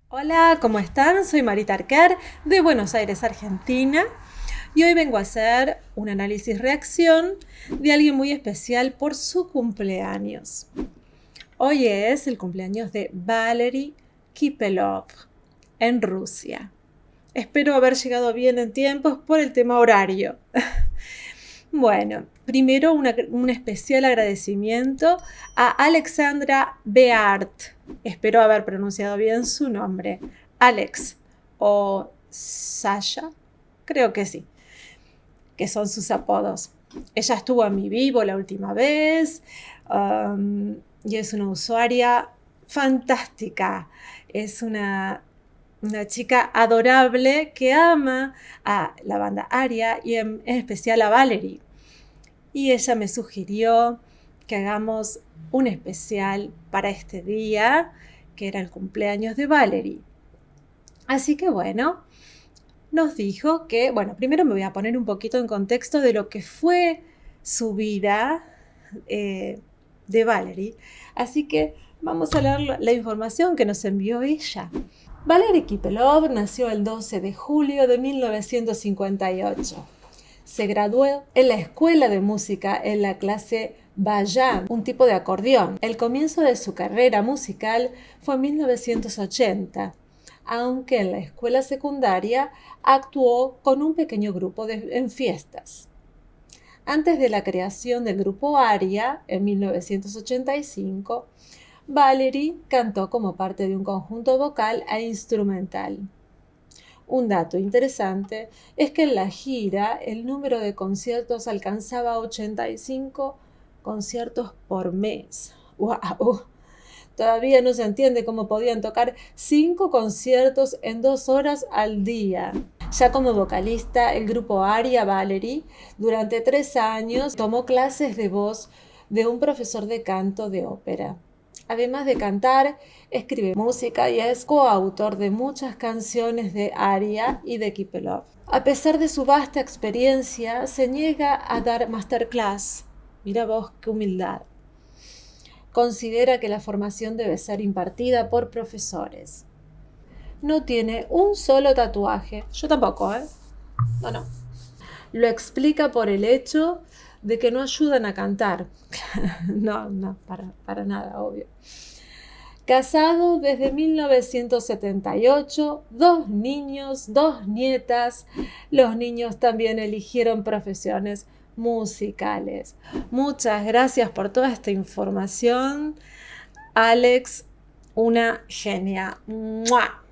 Hola, ¿cómo están? Soy Marita Arquer de Buenos Aires, Argentina, y hoy vengo a hacer un análisis-reacción de alguien muy especial por su cumpleaños. Hoy es el cumpleaños de Valery Kipelov en Rusia. Espero haber llegado bien en tiempos por el tema horario. Bueno, primero un especial agradecimiento a Alexandra Beart. Espero haber pronunciado bien su nombre. Alex o Sasha, creo que sí, que son sus apodos. Ella estuvo en mi vivo la última vez y es una usuaria fantástica. Es una chica adorable que ama a la banda Aria y en especial a Valery. Y ella me sugirió que hagamos un especial para este día, que era el cumpleaños de Valery. Así que bueno, nos dijo que, primero me voy a poner un poquito en contexto de lo que fue su vida de Valery. Así que vamos a leer la información que nos envió ella. Valery Kipelov nació el 12 de julio de 1958. Se graduó en la escuela de música en la clase Bayan, un tipo de acordeón. El comienzo de su carrera musical fue en 1980, aunque en la escuela secundaria actuó con un pequeño grupo en fiestas. Antes de la creación del grupo Aria, en 1985, Valery cantó como parte de un conjunto vocal e instrumental. Un dato interesante es que en la gira el número de conciertos alcanzaba 85 conciertos por mes. ¡Wow! Todavía no se entiende cómo podían tocar 5 conciertos en 2 horas al día. Ya como vocalista, el grupo Aria Valery durante 3 años tomó clases de voz de un profesor de canto de ópera. Además de cantar, escribe música y es coautor de muchas canciones de Aria y de Kipelov. A pesar de su vasta experiencia, se niega a dar masterclass. Mira vos, qué humildad. Considera que la formación debe ser impartida por profesores. No tiene un solo tatuaje. Yo tampoco, ¿eh? No. Lo explica por el hecho de que no ayudan a cantar. No, para nada, obvio. Casado desde 1978, 2 niños, 2 nietas. Los niños también eligieron profesiones musicales. Muchas gracias por toda esta información, Alex, una genia. ¡Mua!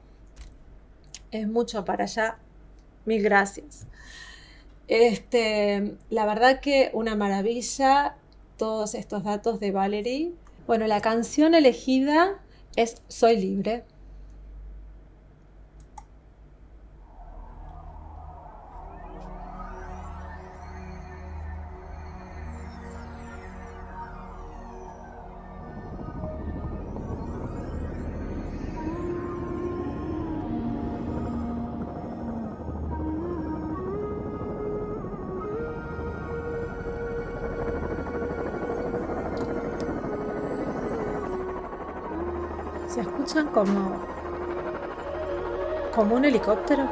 Es mucho para allá. Mil gracias. La verdad que una maravilla todos estos datos de Valery. Bueno, la canción elegida es Soy Libre. ¿Se escuchan como un helicóptero?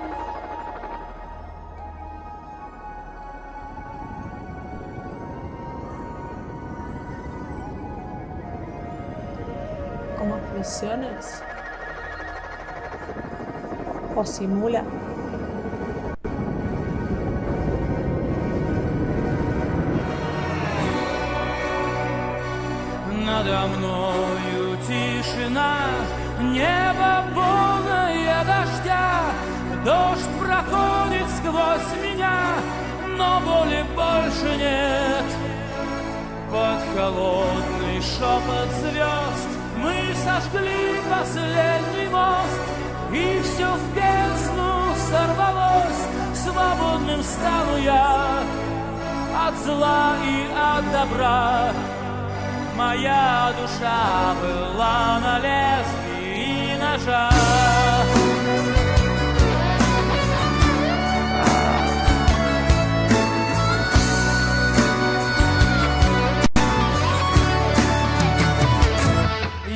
¿Como explosiones? ¿O simula? Надо мною тишина, небо полное дождя. Дождь проходит сквозь меня, но боли больше нет. Под холодный шепот звезд мы сожгли последний мост, и все в бездну сорвалось. Свободным стану я от зла и от добра. Моя душа была на лезвии ножа.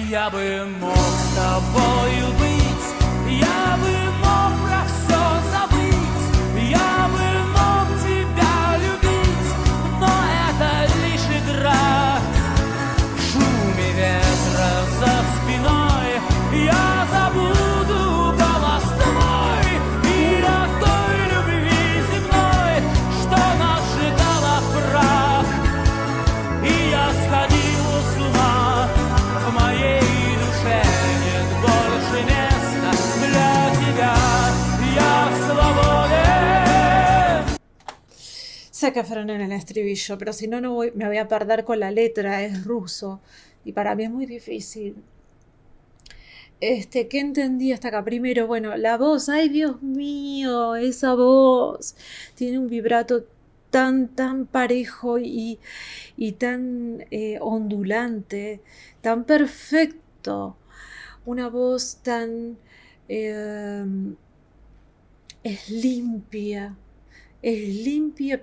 Я бы мог с тобою быть sé que frenen el estribillo, pero si no, me voy a perder con la letra, es ruso. Y para mí es muy difícil. ¿Qué entendí hasta acá? Primero, bueno, la voz, ay Dios mío, esa voz tiene un vibrato tan parejo y tan ondulante, tan perfecto, una voz tan es limpia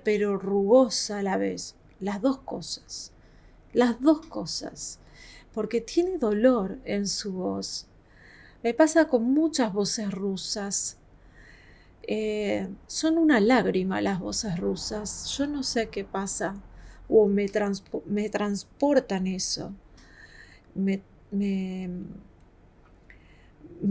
pero rugosa a la vez, las dos cosas, porque tiene dolor en su voz. Me pasa con muchas voces rusas. Son una lágrima las voces rusas. Yo no sé qué pasa. O me transportan eso. Me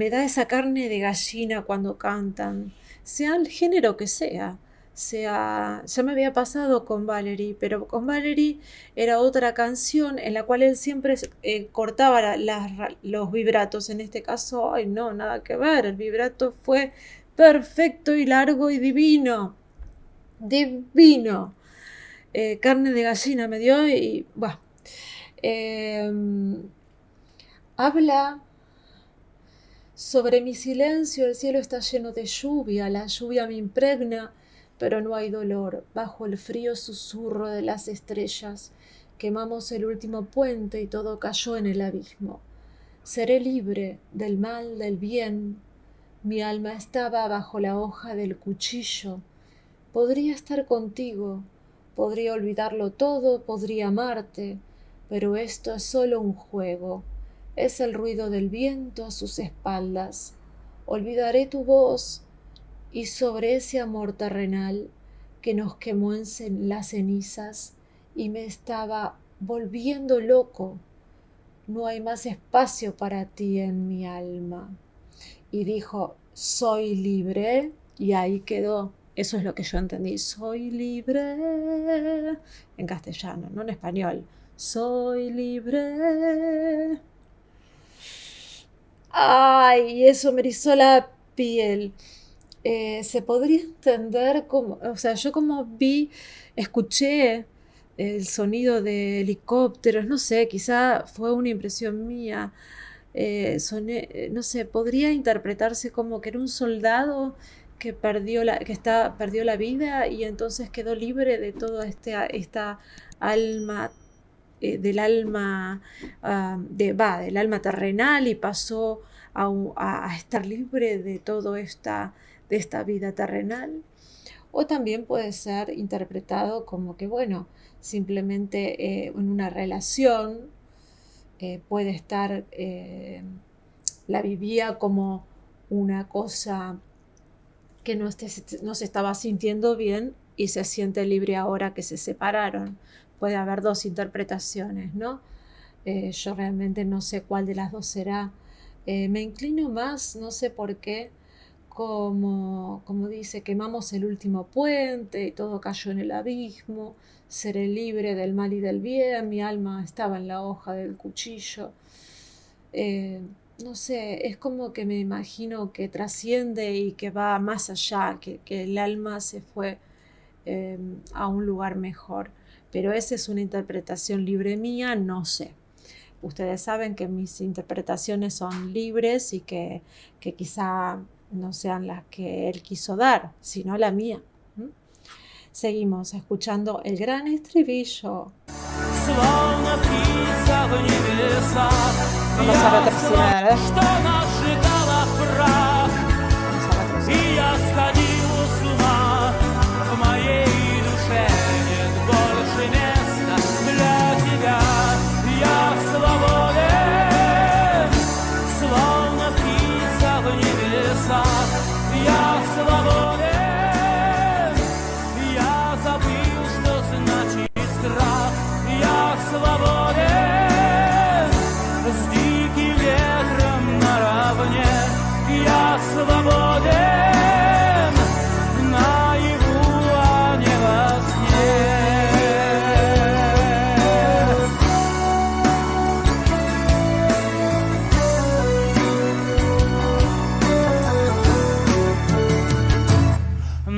da esa carne de gallina cuando cantan. Sea el género que sea. Ya me había pasado con Valery, pero con Valery era otra canción en la cual él siempre cortaba los vibratos. En este caso, ay no, nada que ver, el vibrato fue perfecto y largo y divino, carne de gallina me dio y bueno, habla sobre mi silencio, el cielo está lleno de lluvia, la lluvia me impregna, pero no hay dolor. Bajo el frío susurro de las estrellas, quemamos el último puente y todo cayó en el abismo. Seré libre del mal, del bien. Mi alma estaba bajo la hoja del cuchillo. Podría estar contigo, podría olvidarlo todo, podría amarte, pero esto es solo un juego. Es el ruido del viento a sus espaldas. Olvidaré tu voz, y sobre ese amor terrenal que nos quemó en las cenizas y me estaba volviendo loco, no hay más espacio para ti en mi alma. Y dijo, soy libre, y ahí quedó. Eso es lo que yo entendí, soy libre, en castellano, no en español. Soy libre. Ay, eso me erizó la piel. Se podría entender como, o sea, yo como escuché el sonido de helicópteros, no sé, quizá fue una impresión mía, no sé, podría interpretarse como que era un soldado que perdió la vida y entonces quedó libre de toda esta alma, del alma terrenal y pasó a estar libre de toda esta vida terrenal. O también puede ser interpretado como que, bueno, simplemente en una relación puede estar, la vivía como una cosa que no se estaba sintiendo bien y se siente libre ahora que se separaron. Puede haber dos interpretaciones, ¿no? Yo realmente no sé cuál de las dos será. Me inclino más, no sé por qué, como dice, quemamos el último puente y todo cayó en el abismo, seré libre del mal y del bien, mi alma estaba en la hoja del cuchillo. No sé, es como que me imagino que trasciende y que va más allá, que el alma se fue a un lugar mejor. Pero esa es una interpretación libre mía, no sé. Ustedes saben que mis interpretaciones son libres y que quizá no sean las que él quiso dar, sino la mía. Seguimos escuchando el gran estribillo. Vamos a retroceder, ¿eh?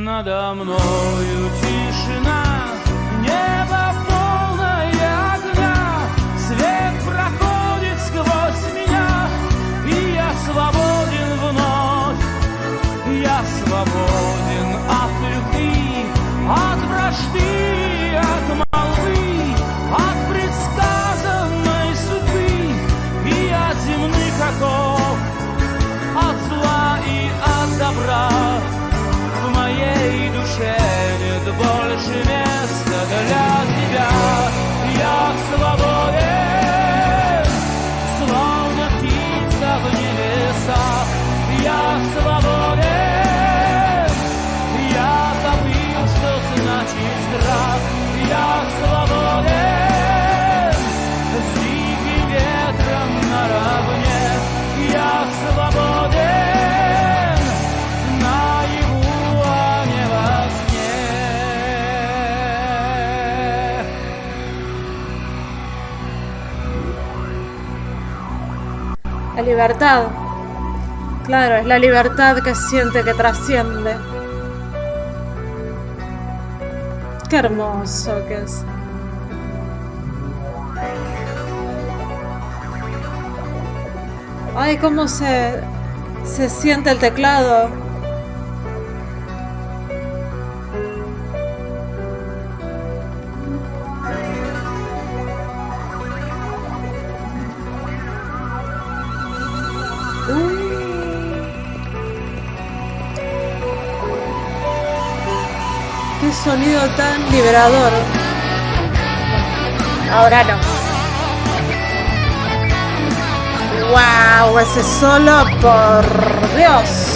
Надо мною тишина, libertad. Claro, es la libertad que siente que trasciende. Qué hermoso que es. Ay, cómo se siente el teclado. Qué sonido tan liberador. Ahora no. ¡Wow! Ese solo, por Dios.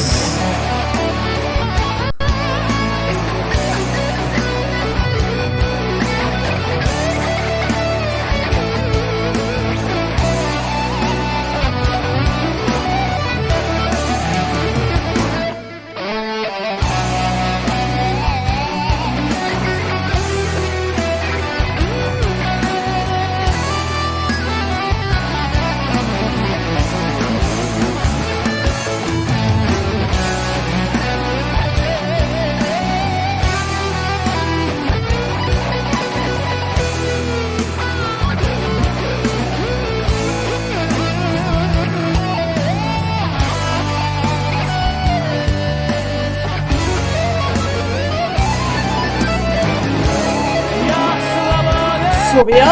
Subió,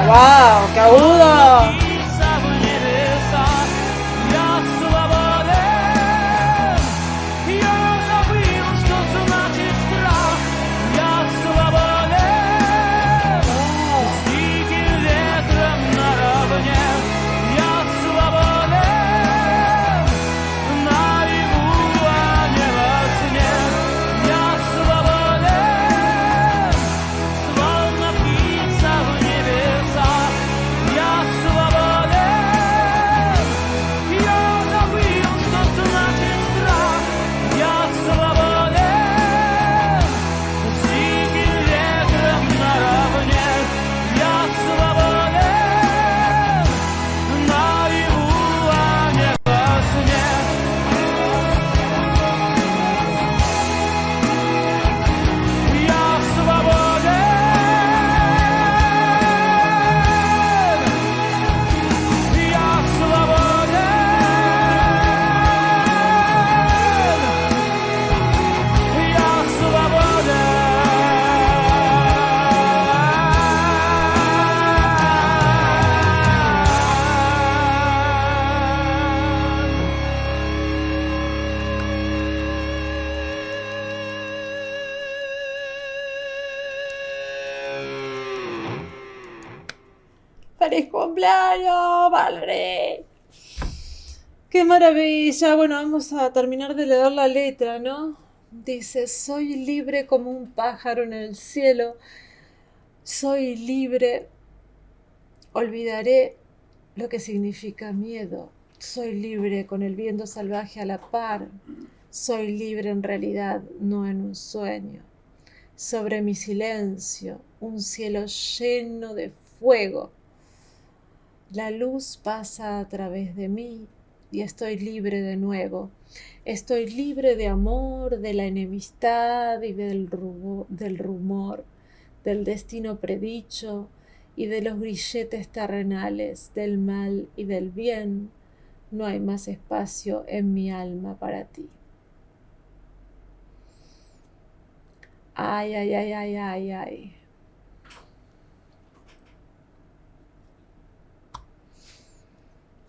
wow, qué agudo. ¡Feliz cumpleaños, Valerie! ¡Qué maravilla! Bueno, vamos a terminar de leer la letra, ¿no? Dice, soy libre como un pájaro en el cielo. Soy libre. Olvidaré lo que significa miedo. Soy libre con el viento salvaje a la par. Soy libre en realidad, no en un sueño. Sobre mi silencio, un cielo lleno de fuego. La luz pasa a través de mí y estoy libre de nuevo. Estoy libre de amor, de la enemistad y del rumor, del destino predicho y de los grilletes terrenales, del mal y del bien. No hay más espacio en mi alma para ti. Ay, ay, ay, ay, ay, ay.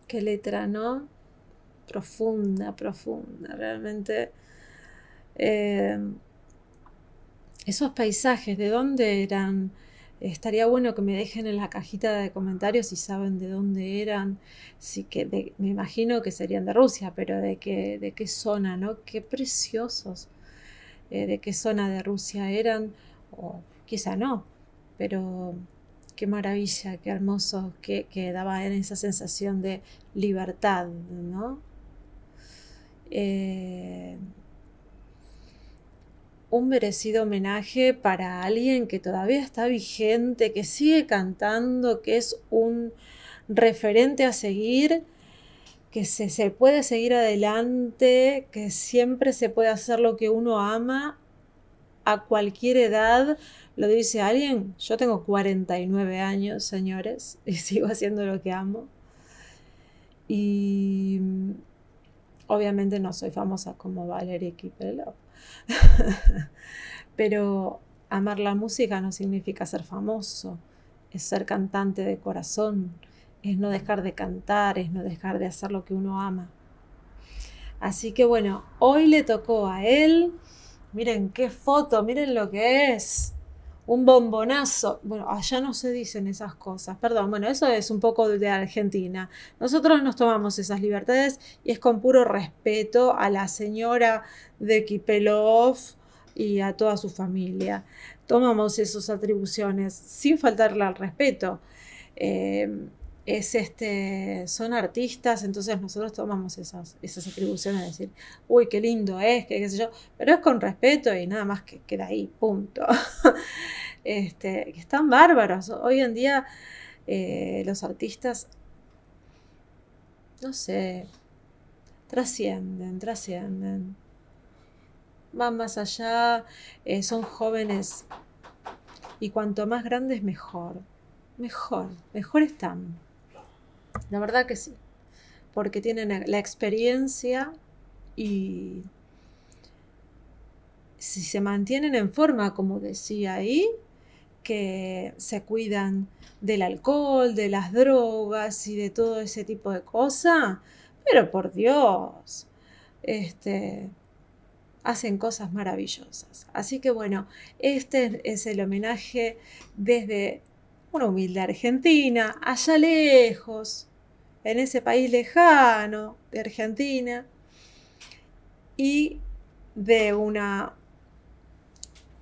Qué letra, ¿no? Profunda, profunda. Realmente esos paisajes, ¿de dónde eran? Estaría bueno que me dejen en la cajita de comentarios si saben de dónde eran. Sí que me imagino que serían de Rusia, pero de qué zona, ¿no? Qué preciosos. De qué zona de Rusia eran, o quizá no, pero qué maravilla, qué hermoso, que daba esa sensación de libertad, ¿no? Un merecido homenaje para alguien que todavía está vigente, que sigue cantando, que es un referente a seguir, que se puede seguir adelante, que siempre se puede hacer lo que uno ama a cualquier edad. Lo dice alguien, yo tengo 49 años, señores, y sigo haciendo lo que amo. Y obviamente no soy famosa como Valerie Kipelov, pero amar la música no significa ser famoso, es ser cantante de corazón, es no dejar de cantar, es no dejar de hacer lo que uno ama. Así que bueno, hoy le tocó a él. Miren qué foto, miren lo que es. Un bombonazo. Bueno, allá no se dicen esas cosas. Perdón, bueno, eso es un poco de Argentina. Nosotros nos tomamos esas libertades y es con puro respeto a la señora de Kipelov y a toda su familia. Tomamos esas atribuciones sin faltarle al respeto. Son artistas, entonces nosotros tomamos esas atribuciones de decir, uy, qué lindo es, qué sé yo, pero es con respeto y nada más que queda ahí, punto. Que están bárbaros. Hoy en día los artistas, no sé, trascienden, van más allá, son jóvenes y cuanto más grandes mejor están. La verdad que sí, porque tienen la experiencia y si se mantienen en forma, como decía ahí, que se cuidan del alcohol, de las drogas y de todo ese tipo de cosas, pero por Dios, hacen cosas maravillosas. Así que bueno, este es el homenaje desde una humilde Argentina, allá lejos, en ese país lejano de Argentina, y de una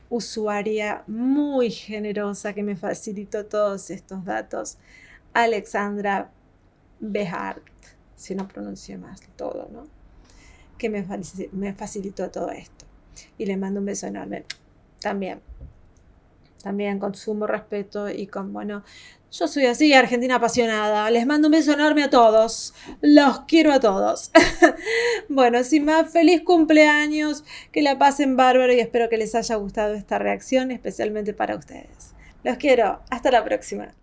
usuaria muy generosa que me facilitó todos estos datos, Alexandra Behart, si no pronuncio más todo, ¿no? Que me facilitó todo esto. Y le mando un beso enorme. También con sumo respeto y con, bueno, yo soy así, argentina apasionada. Les mando un beso enorme a todos. Los quiero a todos. Bueno, sin más, feliz cumpleaños, que la pasen bárbaro y espero que les haya gustado esta reacción, especialmente para ustedes. Los quiero. Hasta la próxima.